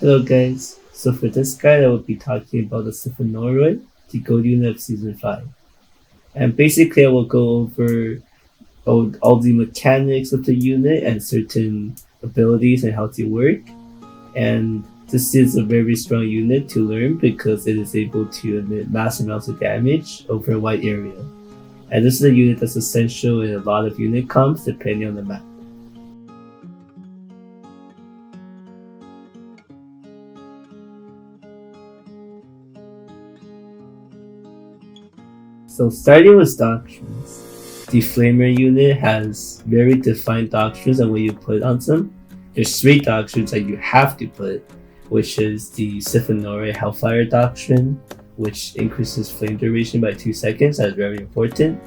Hello guys, so for this guide I will be talking about the Siphonarioi, the gold unit of Season 5. And basically I will go over all the mechanics of the unit and certain abilities and how they work. And this is a very strong unit to learn because it is able to emit mass amounts of damage over a wide area. And this is a unit that's essential in a lot of unit comps depending on the map. So starting with Doctrines, the Flamer unit has very defined doctrines and what you put on them. There's 3 doctrines that you have to put, which is the Siphonarioi Hellfire Doctrine, which increases flame duration by 2 seconds, that's very important.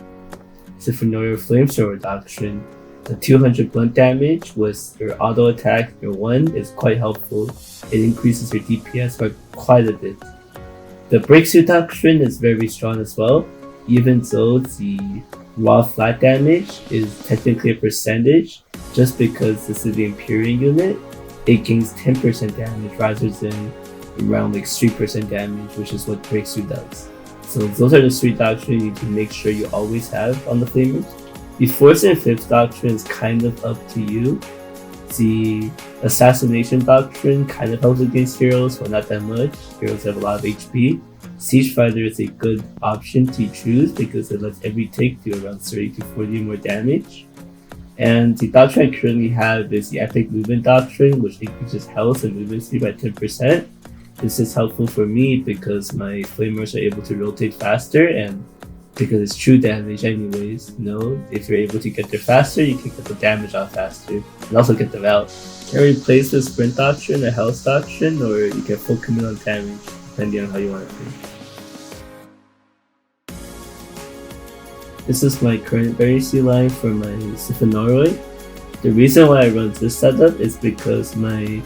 Siphonarioi Flamethrower Doctrine, the 200 blunt damage with your auto attack, your 1 is quite helpful. It increases your DPS by quite a bit. The Breakthrough Doctrine is very strong as well. Even though the raw flat damage is technically a percentage, just because this is the Imperial unit, it gains 10% damage rather than around like 3% damage, which is what Breakthrough does. So those are the 3 doctrines you need to make sure you always have on the Flamers. The 4th and 5th doctrine is kind of up to you. The Assassination Doctrine kind of helps against heroes, but not that much. Heroes have a lot of HP. Siege Fighter is a good option to choose because it lets every tick do around 30 to 40 more damage. And the doctrine I currently have is the Epic Movement Doctrine, which increases health and movement speed by 10%. This is helpful for me because my Flamers are able to rotate faster, and because it's true damage anyways, if you're able to get there faster, you can get the damage out faster and also get them out. You can replace the Sprint Doctrine, the Health Doctrine, or you can full commit on damage, depending on how you want to play. This is my current Veterancy line for my Siphonarioi. The reason why I run this setup is because my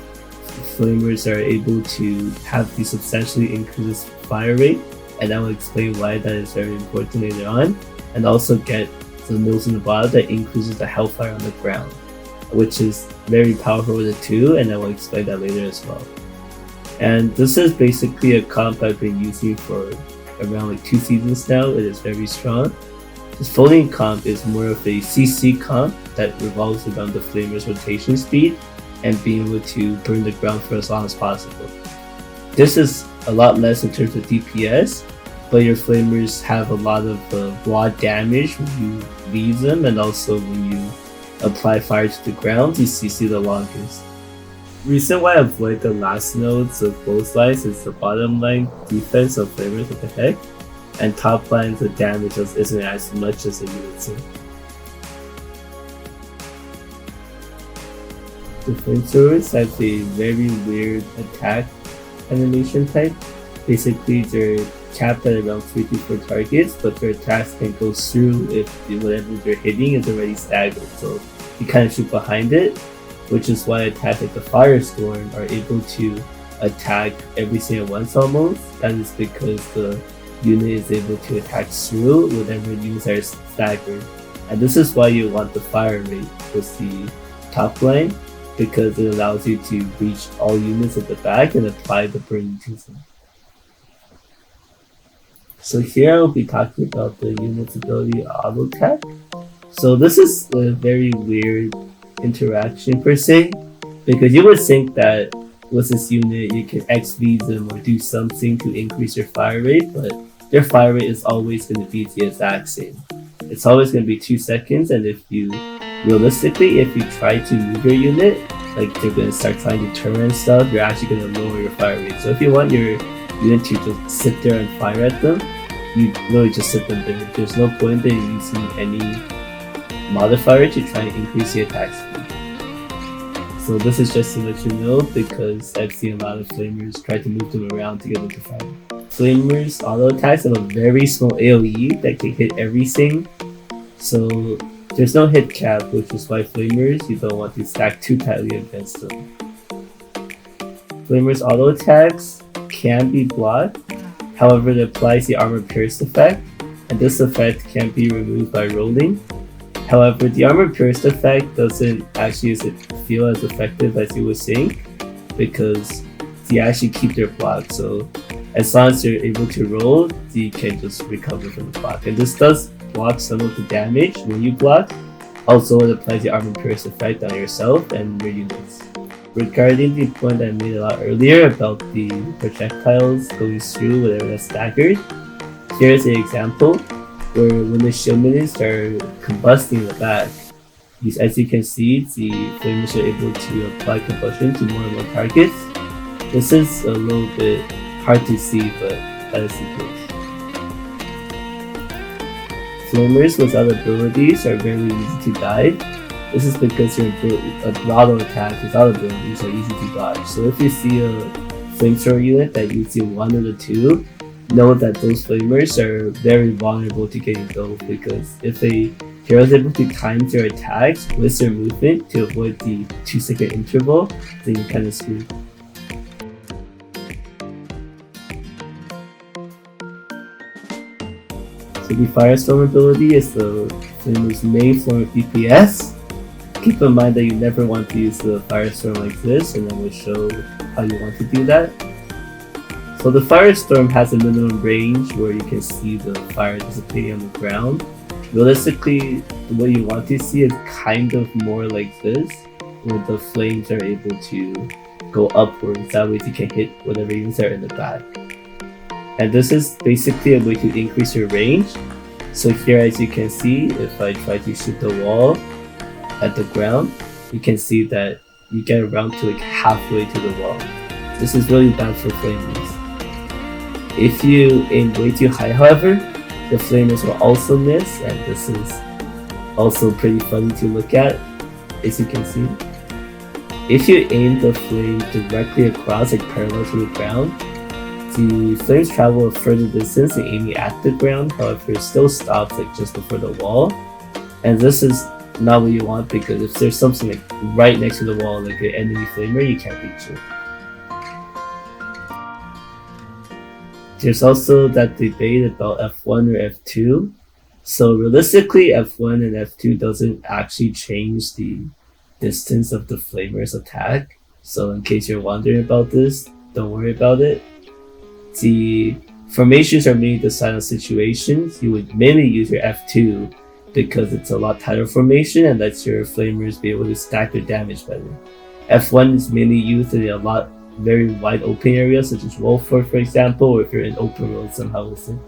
Flamers are able to have the substantially increased fire rate, and I will explain why that is very important later on, and also get the mills in the bottom that increases the hellfire on the ground, which is very powerful with the 2, and I will explain that later as well. And this is basically a comp I've been using for around like 2 seasons now. It is very strong. This floating comp is more of a CC comp that revolves around the Flamer's rotation speed and being able to burn the ground for as long as possible. This is a lot less in terms of DPS, but your Flamers have a lot of raw damage when you leave them, and also when you apply fire to the ground, you CC the longest. Reason why I avoid the last nodes of both lines is the bottom line defense of Flamers, what the heck, and top line the damage isn't as much as the units. The Flamethrowers have a very weird attack animation type. Basically, they're capped at around 3 to 4 targets, but their attacks can go through if whatever they're hitting is already staggered. So you kind of shoot behind it, which is why attacks like the Firestorm are able to attack everything at once almost. That is because the unit is able to attack through whatever units are staggered. And this is why you want the fire rate with the top line, because it allows you to reach all units at the back and apply the burn to them. So here I'll be talking about the unit's ability auto attack. So this is a very weird interaction per se, because you would think that with this unit you can XV them or do something to increase your fire rate, but their fire rate is always going to be the exact same. It's always going to be 2 seconds, and realistically, if you try to move your unit, like they're going to start trying to turn and stuff, you're actually going to lower your fire rate. So if you want your unit to just sit there and fire at them, you really just sit them there. There's no point in using any modifier to try and increase the attack speed. So this is just to let you know, because I've seen a lot of Flamers try to move them around to get them to fire. Flamers auto attacks have a very small AoE that can hit everything, so there's no hit cap, which is why Flamers, you don't want to stack too tightly against them. Flamers auto attacks can be blocked, however it applies the armor pierce effect, and this effect can be removed by rolling. However, the armor pierce effect doesn't actually feel as effective as you would think, because they actually keep their block. So as long as they're able to roll, they can just recover from the block. And this does block some of the damage when you block. Also, it applies the armor pierce effect on yourself and your units. Regarding the point I made a lot earlier about the projectiles going through whatever that's staggered, here's an example where when the shieldmaidens are combusting in the back, as you can see, the flamers are able to apply combustion to more and more targets. This is a little bit hard to see, but that is the case. Flamers without abilities are very easy to die. This is because a lot of attacks without abilities are easy to dodge. So if you see a flamethrower unit that uses one of the two, know that those flamers are very vulnerable to getting killed, because if a hero is able to time their attacks with their movement to avoid the 2-second interval, then you're kind of screwed. So the Firestorm ability is the flamer's main form of DPS. Keep in mind that you never want to use the Firestorm like this, and then we'll show how you want to do that. So the Firestorm has a minimum range where you can see the fire dissipating on the ground. Realistically, what you want to see is kind of more like this, where the flames are able to go upwards, that way you can hit whatever units are in the back. And this is basically a way to increase your range. So here, as you can see, if I try to shoot the wall at the ground, you can see that you get around to like halfway to the wall. This is really bad for flamers. If you aim way too high, however, the flamers will also miss, and this is also pretty funny to look at, as you can see. If you aim the flame directly across, like parallel to the ground, the flames travel a further distance than aiming at the ground, however it still stops like just before the wall. And this is not what you want, because if there's something like right next to the wall, like an enemy flamer, you can't reach it. There's also that debate about F1 or F2. So realistically, F1 and F2 doesn't actually change the distance of the flamer's attack. So in case you're wondering about this, don't worry about it. The formations are mainly decided on situations. You would mainly use your F2 because it's a lot tighter formation and lets your flamers be able to stack their damage better. F1 is mainly used in a lot very wide open areas such as Wolford, for example, or if you're in open road somehow with it.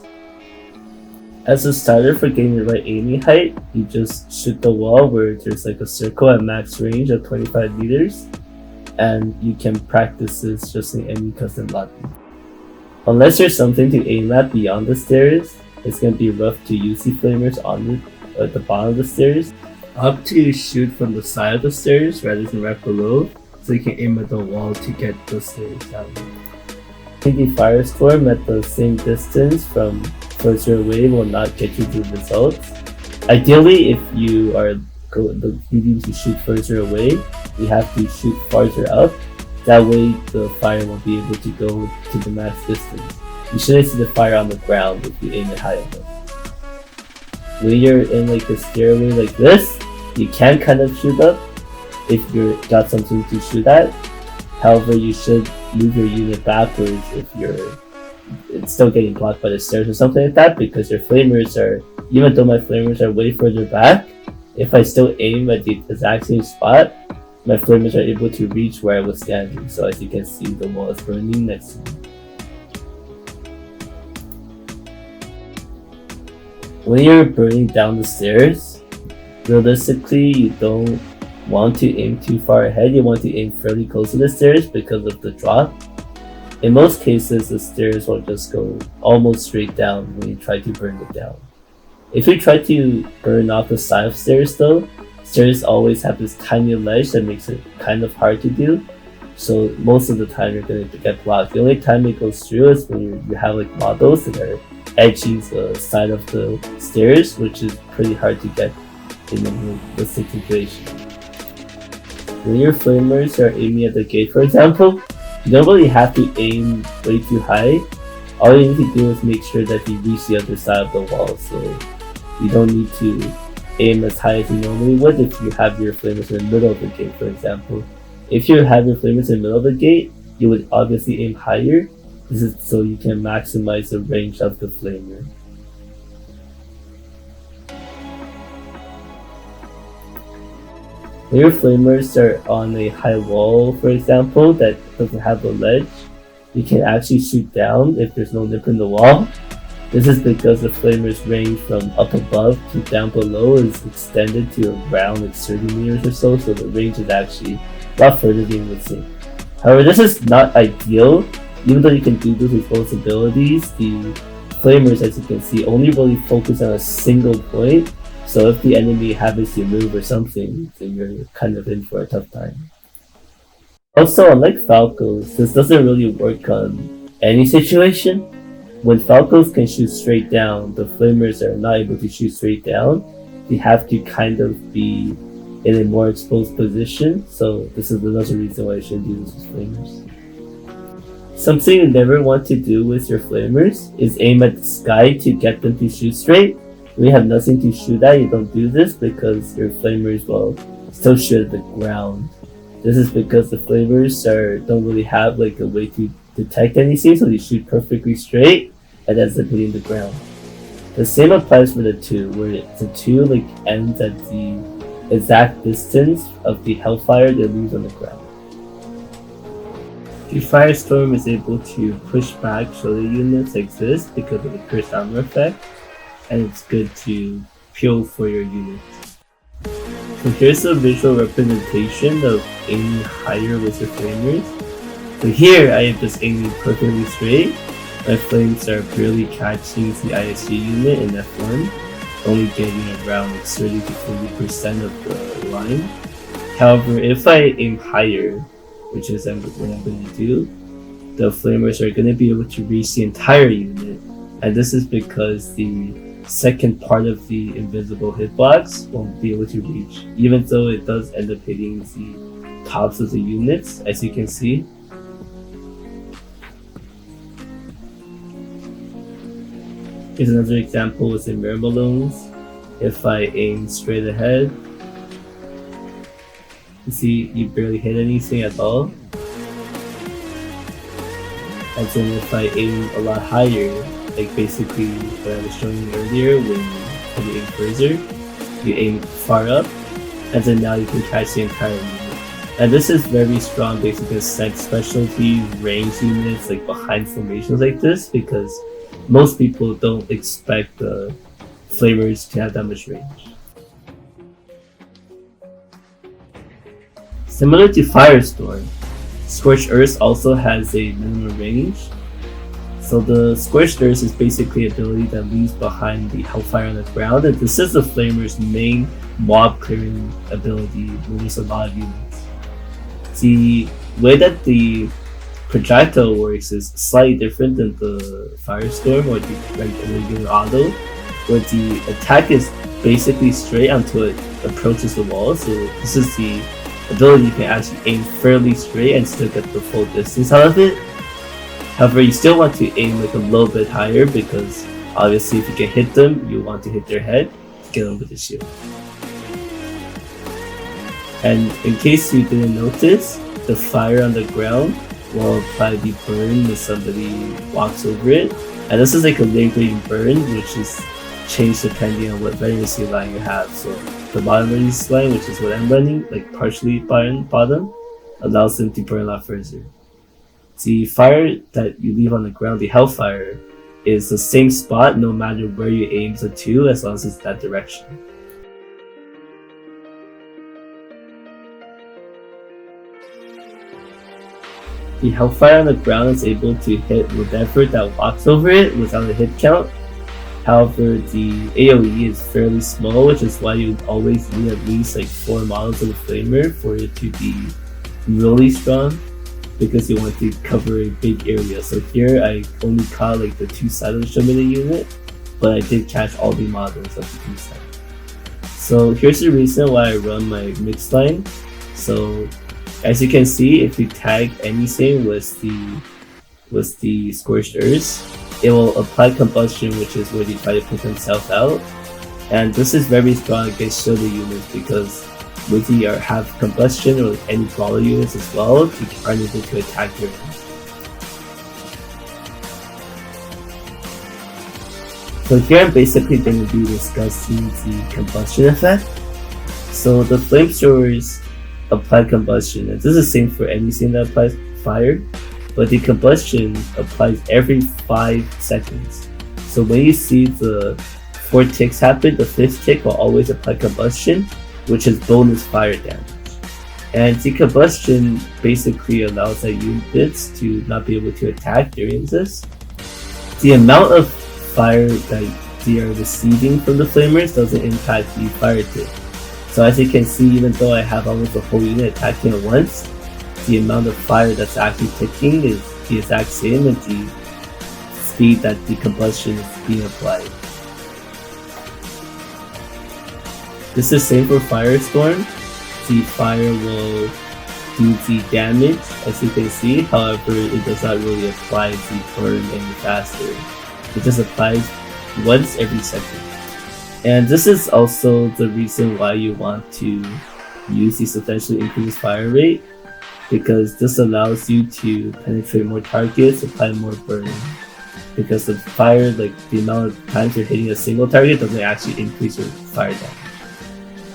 As a starter for getting the right aiming height, you just shoot the wall where there's like a circle at max range of 25 meters, and you can practice this just in any custom lobby. Unless there's something to aim at beyond the stairs, it's going to be rough to use the flamers at the bottom of the stairs. Up to shoot from the side of the stairs rather than right below, so you can aim at the wall to get the stairs down. The Firestorm at the same distance from further away will not get you the results. Ideally, if you are needing to shoot further away, you have to shoot farther up. That way the fire won't be able to go to the max distance. You shouldn't see the fire on the ground if you aim it high enough. When you're in like the stairway like this, you can kind of shoot up if you've got something to shoot at. However, you should move your unit backwards if it's still getting blocked by the stairs or something like that, because your flamers are, even though my flamers are way further back, if I still aim at the exact same spot, my flamers are able to reach where I was standing. So as you can see, the wall is burning next to me. When you're burning down the stairs, realistically, you don't want to aim too far ahead. You want to aim fairly close to the stairs because of the drop. In most cases, the stairs will just go almost straight down when you try to burn it down. If you try to burn off the side of stairs though, stairs always have this tiny ledge that makes it kind of hard to do. So most of the time you're going to get blocked. The only time it goes through is when you have like models that are edging the side of the stairs, which is pretty hard to get in a realistic situation. When your flamers are aiming at the gate, for example, you don't really have to aim way too high. All you need to do is make sure that you reach the other side of the wall, so you don't need to aim as high as you normally would if you have your flamers in the middle of the gate, for example. If you have your flamers in the middle of the gate, you would obviously aim higher. This is so you can maximize the range of the flamer. When your flamers are on a high wall, for example, that doesn't have a ledge, you can actually shoot down if there's no nip in the wall. This is because the flamer's range from up above to down below is extended to around like 30 meters or so the range is actually a lot further than you would think. However, this is not ideal. Even though you can do this with both abilities, the flamers, as you can see, only really focus on a single point. So if the enemy happens to move or something, then you're kind of in for a tough time. Also, unlike Falcos, this doesn't really work on any situation. When Falcos can shoot straight down, the flamers are not able to shoot straight down. They have to kind of be in a more exposed position, so this is another reason why you shouldn't do this with flamers. Something you never want to do with your flamers is aim at the sky to get them to shoot straight. When you have nothing to shoot at, you don't do this because your flamers will still shoot at the ground. This is because the flamers don't really have like a way to detect anything, so they shoot perfectly straight and ends up hitting the ground. The same applies for the 2, where the 2 like ends at the exact distance of the hellfire they leave on the ground. The Firestorm is able to push back shoulder units like this because of the cursed armor effect, and it's good to peel for your unit. So here's a visual representation of aiming higher with your flamers. So here I am just aiming perfectly straight. My flames are barely catching the ISG unit in F1, only getting around like 30 to 40% of the line. However, if I aim higher, which is what I'm going to do, the flamers are going to be able to reach the entire unit, and this is because the second part of the invisible hitbox won't be able to reach, even though it does end up hitting the tops of the units, as you can see. Here's another example with the mirror balloons. If I aim straight ahead, you see you barely hit anything at all. And then if I aim a lot higher, like basically what I was showing you earlier, when you aim further, you aim far up, and then now you can catch the entire unit. And this is very strong basically against specialty range units like behind formations like this, because most people don't expect the flamers to have that much range. Similar to Firestorm, Scorched Earth also has a minimum range. So the Scorched Earth is basically an ability that leaves behind the hellfire on the ground, and this is the flamer's main mob clearing ability when there's a lot of units. The way that the projectile works is slightly different than the Firestorm or the regular auto, where the attack is basically straight until it approaches the wall. So this is the ability you can actually aim fairly straight and still get the full distance out of it. However, you still want to aim like a little bit higher, because obviously if you can hit them, you want to hit their head to get them with the shield. And in case you didn't notice, the fire on the ground will probably be burned when somebody walks over it. And this is like a lingering burn, which is changed depending on what Veterancy Line you have. So the bottom Veterancy Line, which is what I'm running, like partially bottom, allows them to burn a lot further. The fire that you leave on the ground, the hellfire, is the same spot no matter where you aim the 2, as long as it's that direction. The hellfire on the ground is able to hit whatever that walks over it without a hit count. However, the AoE is fairly small, which is why you always need at least like 4 models of the flamer for it to be really strong, because you want to cover a big area. So here I only caught like the 2 sides of the shieldmaiden unit, but I did catch all the models of the 2 sides. So here's the reason why I run my mixed line. So as you can see, if you tag anything with the Scorched Earth, it will apply Combustion, which is where they try to put themselves out. And this is very strong against shielded units, because When you have Combustion or any brawler units as well, you aren't able to attack your enemies. So here I'm basically going to be discussing the Combustion effect. So the flamethrowers apply Combustion, and this is the same for anything that applies fire, but the Combustion applies every 5 seconds. So when you see the 4 ticks happen, the 5th tick will always apply Combustion, which is bonus fire damage. And the Combustion basically allows the units to not be able to attack during this. The amount of fire that they are receiving from the flamers doesn't impact the fire tick. So as you can see, even though I have almost the whole unit attacking at once, the amount of fire that's actually ticking is the exact same as the speed that the Combustion is being applied. This is same for Firestorm. The fire will do the damage, as you can see, however it does not really apply the burn any faster. It just applies once every second. And this is also the reason why you want to use the substantially increased fire rate, because this allows you to penetrate more targets, apply more burn. Because the fire, like the amount of times you're hitting a single target doesn't actually increase your fire damage.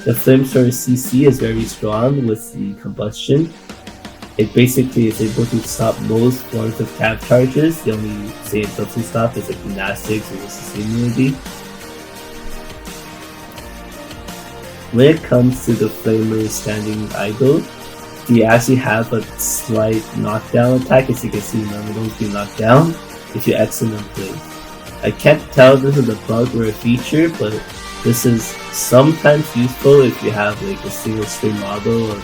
The flamethrower CC is very strong with the Combustion. It basically is able to stop most forms of cap charges. The only thing it doesn't stop is like gymnastics or resist immunity. When it comes to the flamers standing idle, they actually have a slight knockdown attack. As you can see, none of those do knock down if you exit them place. I can't tell if this is a bug or a feature, but this is sometimes useful if you have like a single string model or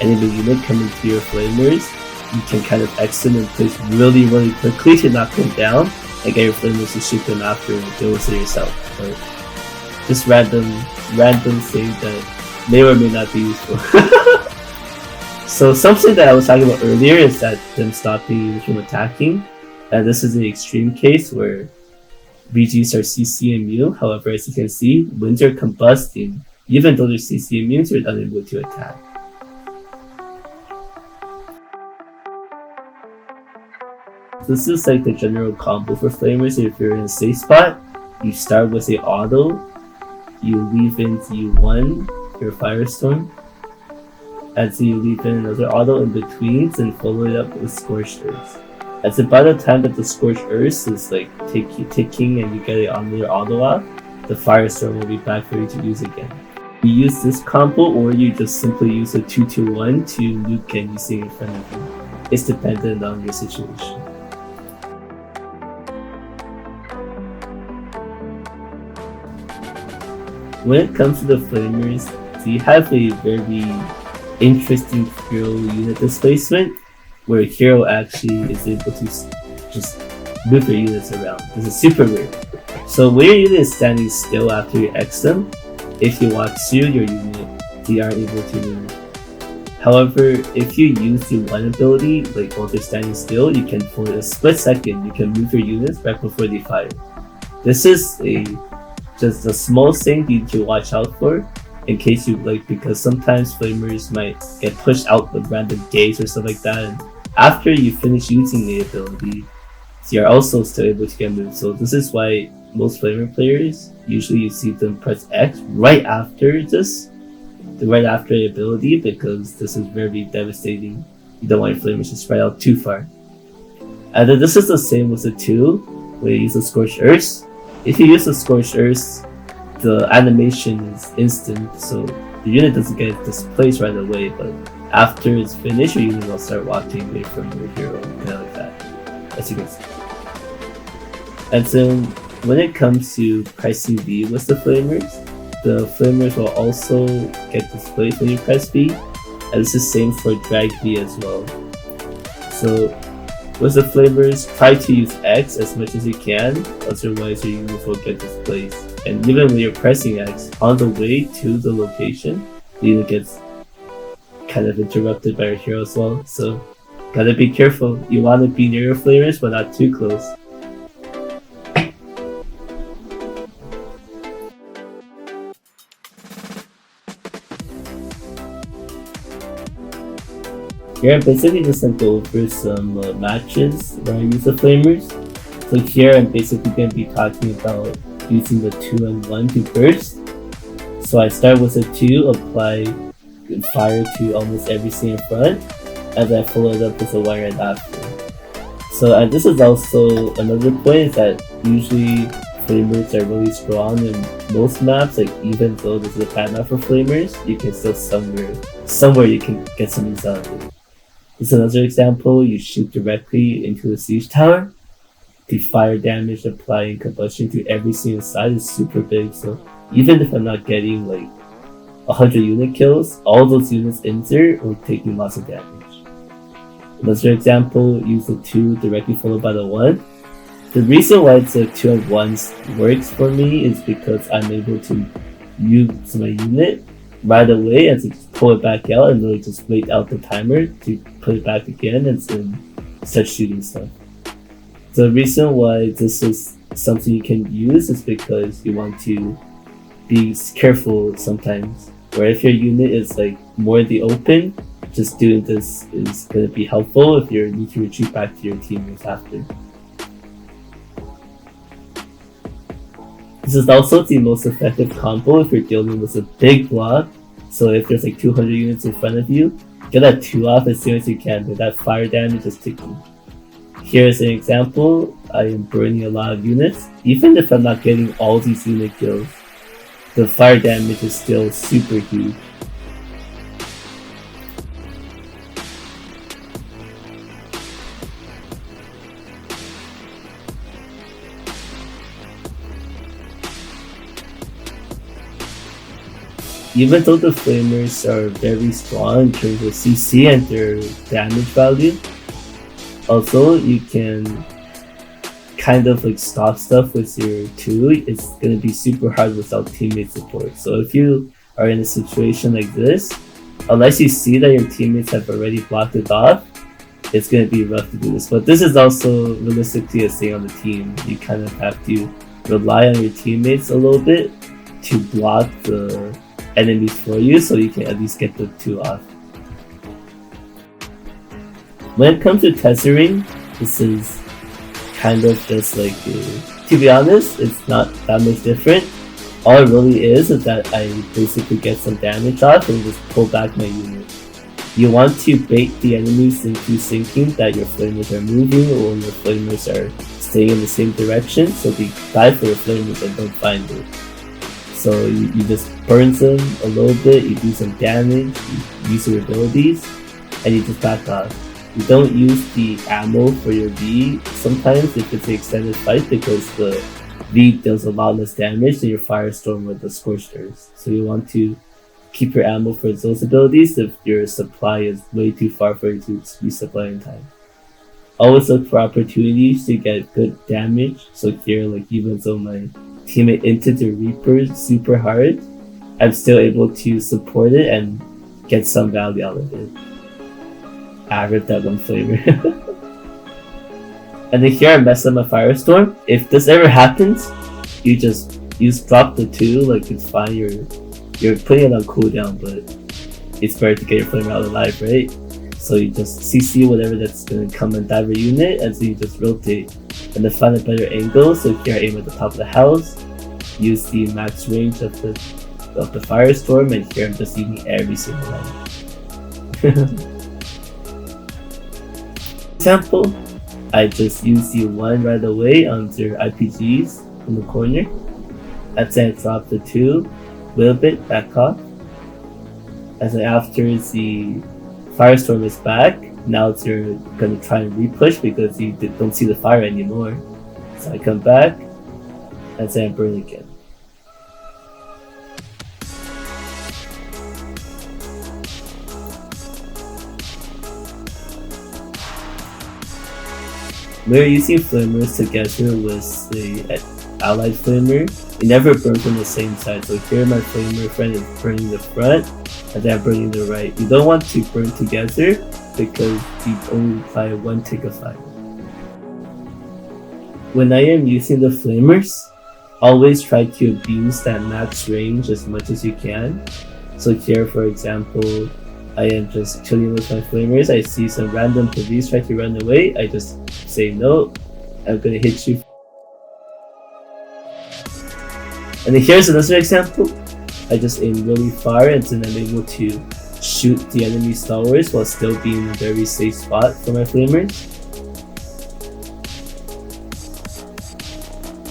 enemy unit coming to your flamers. You can kind of exit in place really quickly to knock them down and get your flamers to shoot them after and deal with it yourself. But just random thing that may or may not be useful. So something that I was talking about earlier is that them stopping you from attacking, and this is an extreme case where VGs are CC immune. However, as you can see, when they're combusting, even though they're CC immune, they're unable to attack. This is like the general combo for flamers. If you're in a safe spot, you start with a auto, you leave in the1, your Firestorm, and so you leave in another auto in between and follow it up with Scorched Earth. And so by the time that the Scorched Earth is like ticking and you get it on your auto off, the Firestorm will be back for you to use again. You use this combo, or you just simply use a 2-2-1 to nuke anything in front of you. It's dependent on your situation. When it comes to the flamers, they have a very interesting hero unit displacement, where a hero actually is able to just move your units around. This is super weird. So when your unit is standing still after you X them, if you walk through your unit, they aren't able to move. However, if you use the one ability, like while they're standing still, you can, for a split second, you can move your units back before they fire. This is just a small thing you need to watch out for, in case you like, because sometimes flamers might get pushed out with random gates or stuff like that, and after you finish using the ability, you're also still able to get moved. So this is why most flamer players, usually you see them press X right after right after the ability, because this is very devastating. You don't want your flamers to spread out too far. And then this is the same with the 2, where you use the Scorched Earth. If you use the Scorched Earth, the animation is instant, so the unit doesn't get displaced right away, but after it's finished, your unit will start walking away from your hero, kind of like that, as you can see. And then when it comes to pressing V with the flamers will also get displaced when you press V, and this is same for drag V as well. So with the flamers, try to use X as much as you can, otherwise your units will get displaced. And even when you're pressing X, on the way to the location, the unit gets kind of interrupted by your hero as well. So gotta be careful. You want to be near your flamers, but not too close. here I'm basically just going to go over some matches where I use the flamers. So here I'm basically going to be talking about using the 2 and 1 to burst. So I start with a 2, apply fire to almost everything in front, as I follow it up with a 1 right after. So and this is also another point, is that usually flamers are really strong in most maps. Like even though this is a bad map for flamers, you can still somewhere you can get some use out of it. This is another example. You shoot directly into the siege tower. The fire damage applying combustion to everything inside is super big, so even if I'm not getting like 100 unit kills, all those units injured or taking lots of damage. Another example, use the 2 directly followed by the 1. The reason why the 2 and 1s works for me is because I'm able to use my unit right away and just pull it back out and really just wait out the timer to put it back again and then start shooting stuff. The reason why this is something you can use is because you want to be careful sometimes, where if your unit is like more in the open, just doing this is going to be helpful if you need to retreat back to your teammates after. This is also the most effective combo if you're dealing with a big block. So if there's like 200 units in front of you, get that 2 off as soon as you can, but that fire damage is ticking. Here's an example. I am burning a lot of units. Even if I'm not getting all these unit kills, the fire damage is still super huge. Even though the flamers are very strong in terms of CC and their damage value, also you can kind of like stop stuff with your 2. It's gonna be super hard without teammate support. So if you are in a situation like this, unless you see that your teammates have already blocked it off, it's gonna be rough to do this. But this is also realistically a thing on the team. You kind of have to rely on your teammates a little bit to block the enemies for you, so you can at least get the 2 off. When it comes to tethering, this is kind of just like, to be honest, it's not that much different. All it really is that I basically get some damage off and just pull back my unit. You want to bait the enemies into thinking that your flamers are moving or your flamers are staying in the same direction, so they die for your flamers and don't find it. So you just burn them a little bit, you do some damage, you use your abilities, and you just back off. You don't use the ammo for your V sometimes if it's an extended fight, because the V does a lot less damage than your Firestorm or the Scorched Earth. So you want to keep your ammo for those abilities if your supply is way too far for you to resupply in time. Always look for opportunities to get good damage. So here, like even though my teammate into the Reaper super hard, I'm still able to support it and get some value out of it. I ripped that one flavor. And then here I mess up my Firestorm. If this ever happens, you just drop the 2, like it's fine, you're putting it on cooldown, but it's better to get your flamer out alive, right? So you just CC whatever that's gonna come and dive your unit, and so you just rotate and then find a better angle. So here I aim at the top of the house, use the max range of the Firestorm, and here I'm just eating every single one. Example, I just use the 1 right away on their IPGs in the corner. And then I drop the 2, little bit, back off. And then after the Firestorm is back, now they're gonna try and repush because you don't see the fire anymore. So I come back, and then I burn again. We're using flamers together with the allied flamer. It never burns on the same side. So here my flamer friend is burning the front, and then I'm burning the right. You don't want to burn together because you only apply 1 tick of fire. When I am using the flamers, always try to abuse that max range as much as you can. So here, for example, I am just chilling with my flamers. I see some random police try to run away. I just say no, I'm gonna hit you. And then here's another example. I just aim really far and then I'm able to shoot the enemy stalwarts while still being in a very safe spot for my flamers.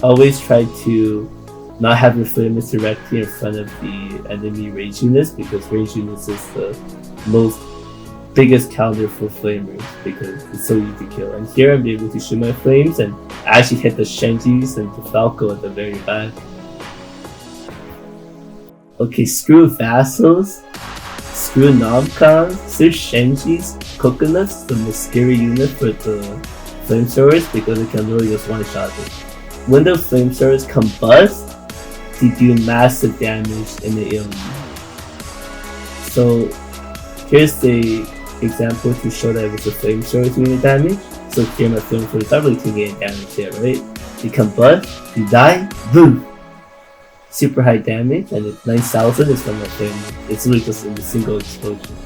Always try to not have your flamers directly in front of the enemy range units, because range units is the most biggest counter for flamers because it's so easy to kill. And here I'm able to shoot my flames and actually hit the Shenjis and the Falco at the very back. Okay, screw Vassals, screw Nomcons, screw Shenjis. Coconuts is the most scary unit for the flamethrowers because it can literally just one-shot it. When the flamethrowers combust, they do massive damage in the AoE. So here's the example to show that it was a flamethrower doing the damage. So here my flamethrowers are really taking any damage here, right? They combust, you die, boom! Super high damage, and 9,000 is from the flame. It's really just in a single explosion.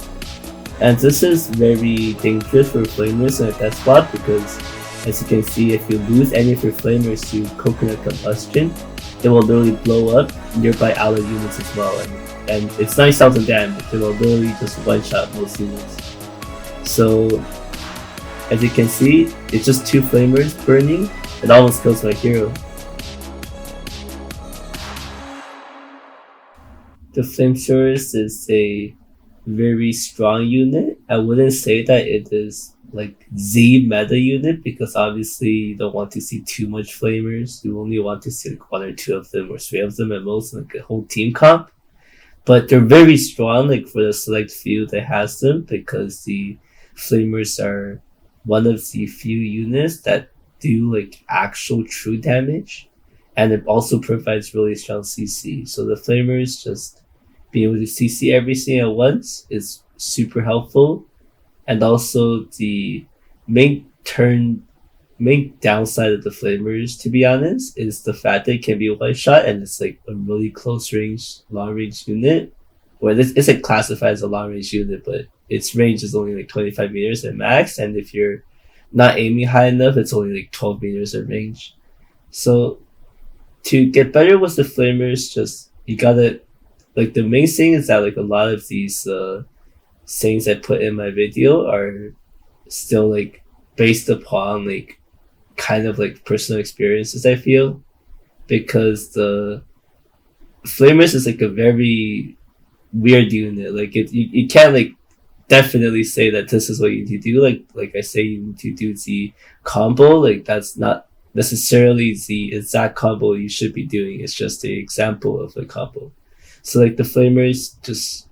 And this is very dangerous for flamers in a test spot because, as you can see, if you lose any of your flamers to coconut combustion, it will literally blow up nearby ally units as well. And it's 9,000 damage. It will literally just one-shot most units. So, as you can see, it's just 2 flamers burning. It almost kills my hero. The flamethrowers is a very strong unit. I wouldn't say that it is like the meta unit because obviously you don't want to see too much flamers. You only want to see like 1 or 2 of them or 3 of them at most, like a whole team comp. But they're very strong, like for the select few that has them, because the flamers are one of the few units that do like actual true damage, and it also provides really strong CC. So the flamers just being able to CC everything at once is super helpful. And also the main downside of the flamers, to be honest, is the fact that it can be one shot and it's like a really close range, long range unit. Where it's like classified as a long range unit, but its range is only like 25 meters at max, and if you're not aiming high enough, it's only like 12 meters at range. So to get better with the flamers, just you gotta, like, the main thing is that like a lot of these things I put in my video are still like based upon like kind of like personal experiences, I feel, because the flamers is like a very weird unit. Like you can't like definitely say that this is what you need to do. Like I say, you need to do the combo. Like that's not necessarily the exact combo you should be doing. It's just the example of the combo. So like the flamers, just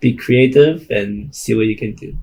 be creative and see what you can do.